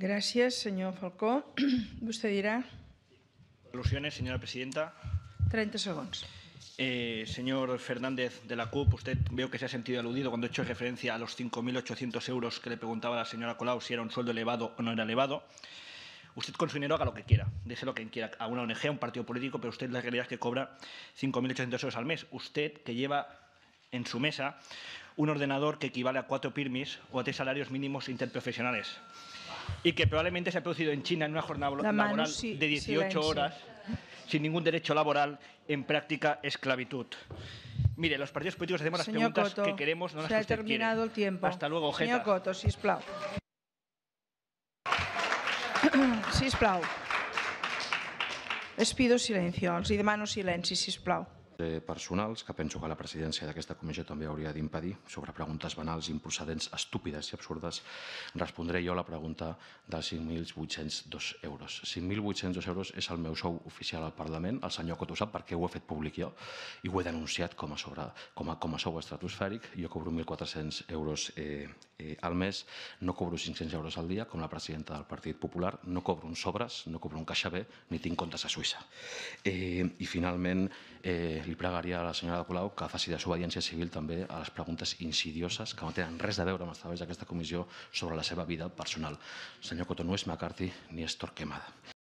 Gracias, señor Falcó. Usted dirá. Alusiones, señora presidenta. 30 segundos. Señor Fernández de la CUP, usted veo que se ha sentido aludido cuando he hecho referencia a los 5.800 euros que le preguntaba la señora Colau si era un sueldo elevado o no era elevado. Usted con su dinero haga lo que quiera, déselo a quien quiera, a una ONG, a un partido político, pero usted la realidad es que cobra 5.800 euros al mes. Usted que lleva en su mesa un ordenador que equivale a 4 PIRMIs o a 3 salarios mínimos interprofesionales y que probablemente se ha producido en China en una jornada laboral de 18 horas sin ningún derecho laboral, en práctica esclavitud. Mire, los partidos políticos hacemos las preguntas que queremos, no las que usted quiere. Se ha terminado el tiempo. Hasta luego, jeta. Senyor Coto, sisplau. Sisplau. Les pido silencio. Els demano silenci, sisplau. Personals que penso que la presidència d'aquesta comissió també hauria d'impedir sobre preguntes banals, improcedents, estúpides i absurdes. Respondré jo a la pregunta dels 5.802 euros. 5.802 euros és el meu sou oficial al Parlament. El senyor Coto sap perquè ho he fet públic jo i ho he denunciat com a sou estratosfèric. Jo cobro 1.400 euros al mes, no cobro 500 euros al dia com la presidenta del Partit Popular, no cobro uns sobres, no cobro un CaixaBé ni tinc comptes a Suïssa. I finalment li pregaria a la senyora Colau que faci desobediència civil també a les preguntes insidioses que no tenen res a veure amb els treballs d'aquesta comissió sobre la seva vida personal. Senyor Coto, no és McCarthy ni és Torquemada.